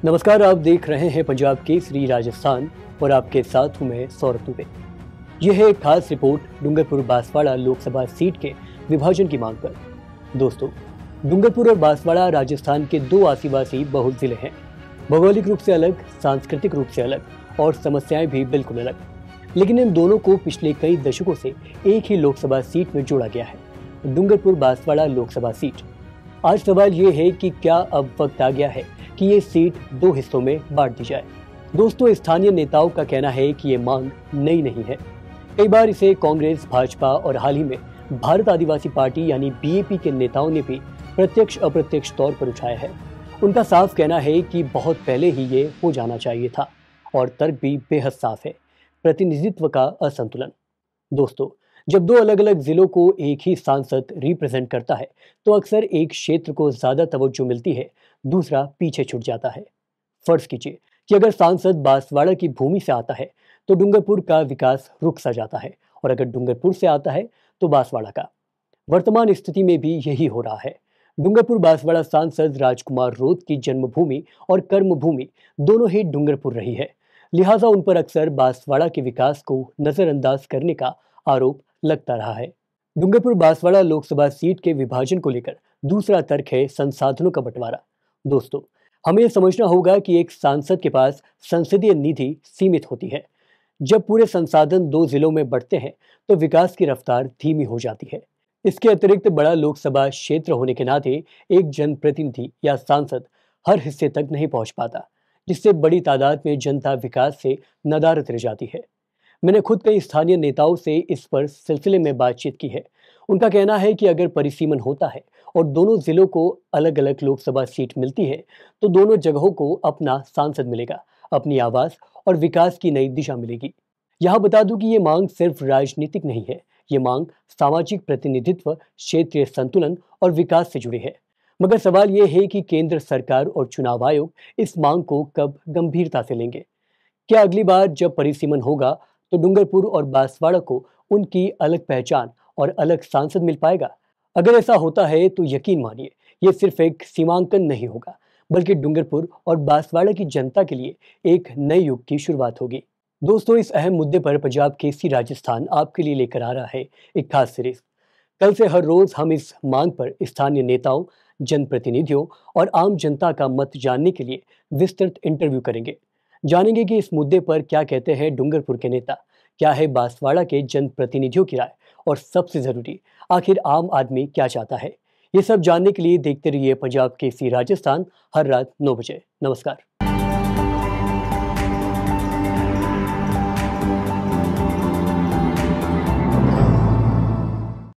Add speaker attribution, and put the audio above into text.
Speaker 1: नमस्कार, आप देख रहे हैं पंजाब केसरी राजस्थान और आपके साथ हूं मैं सौरभ दुबे। यह है एक खास रिपोर्ट डूंगरपुर बांसवाड़ा लोकसभा सीट के विभाजन की मांग पर। दोस्तों, डूंगरपुर और बांसवाड़ा राजस्थान के दो आदिवासी बहुल जिले हैं। भौगोलिक रूप से अलग, सांस्कृतिक रूप से अलग और समस्याएं भी बिल्कुल अलग, लेकिन इन दोनों को पिछले कई दशकों से एक ही लोकसभा सीट में जोड़ा गया है, डूंगरपुर बांसवाड़ा लोकसभा सीट। आज सवाल ये है कि क्या अब वक्त आ गया है कि ये सीट दो हिस्सों में बांट दी जाए। दोस्तों, स्थानीय नेताओं का कहना है कि ये मांग नई नहीं है। कई बार इसे कांग्रेस, भाजपा और हाल ही में भारत आदिवासी पार्टी यानी बीएपी के नेताओं ने भी प्रत्यक्ष अप्रत्यक्ष तौर पर उठाया है। उनका साफ कहना है कि बहुत पहले ही ये हो जाना चाहिए था और तर्क भी बेहद साफ है, प्रतिनिधित्व का असंतुलन। दोस्तों, जब दो अलग अलग जिलों को एक ही सांसद रिप्रेजेंट करता है तो अक्सर एक क्षेत्र को ज्यादा तवज्जो मिलती है, दूसरा पीछे छूट जाता है। फर्ज कीजिए कि अगर सांसद बांसवाड़ा की भूमि से आता है तो डूंगरपुर का विकास रुक सा जाता है, और अगर डूंगरपुर से आता है तो बांसवाड़ा का। वर्तमान स्थिति में भी यही हो रहा है। डूंगरपुर बांसवाड़ा सांसद राजकुमार रोत की जन्मभूमि और कर्मभूमि दोनों ही डूंगरपुर रही है, लिहाजा उन पर अक्सर बांसवाड़ा के विकास को नजरअंदाज करने का आरोप लगता रहा है। डूंगरपुर बांसवाड़ा लोकसभा सीट के विभाजन को लेकर दूसरा तर्क है संसाधनों का बंटवारा। दोस्तों, हमें यह समझना होगा कि एक सांसद के पास संसदीय निधि सीमित होती है। जब पूरे संसाधन दो जिलों में बढ़ते हैं तो विकास की रफ्तार धीमी हो जाती है। इसके अतिरिक्त बड़ा लोकसभा क्षेत्र होने के नाते एक जनप्रतिनिधि या सांसद हर हिस्से तक नहीं पहुंच पाता, जिससे बड़ी तादाद में जनता विकास से नदारद रह जाती है। मैंने खुद कई स्थानीय नेताओं से इस पर सिलसिले में बातचीत की है। उनका कहना है कि अगर परिसीमन होता है और दोनों जिलों को अलग अलग लोकसभा सीट मिलती है तो दोनों जगहों को अपना सांसद मिलेगा, अपनी आवाज और विकास की नई दिशा मिलेगी। यहाँ बता दूं कि ये मांग सिर्फ राजनीतिक नहीं है, ये मांग सामाजिक प्रतिनिधित्व, क्षेत्रीय संतुलन और विकास से जुड़ी है। मगर सवाल ये है कि केंद्र सरकार और चुनाव आयोग इस मांग को कब गंभीरता से लेंगे। क्या अगली बार जब परिसीमन होगा तो डूंगरपुर और बांसवाड़ा को उनकी अलग पहचान और अलग सांसद मिल पाएगा? अगर ऐसा होता है तो यकीन मानिए, ये सिर्फ एक सीमांकन नहीं होगा, बल्कि डूंगरपुर और बांसवाड़ा की जनता के लिए एक नए युग की शुरुआत होगी। दोस्तों, इस अहम मुद्दे पर पंजाब केसरी राजस्थान आपके लिए लेकर आ रहा है एक खास सीरीज। कल से हर रोज हम इस मांग पर स्थानीय नेताओं, जनप्रतिनिधियों और आम जनता का मत जानने के लिए विस्तृत इंटरव्यू करेंगे। जानेंगे कि इस मुद्दे पर क्या कहते हैं डूंगरपुर के नेता, क्या है बांसवाड़ा के जनप्रतिनिधियों की राय, और सबसे जरूरी, आखिर आम आदमी क्या चाहता है। ये सब जानने के लिए देखते रहिए पंजाब केसरी राजस्थान हर रात 9 बजे। नमस्कार।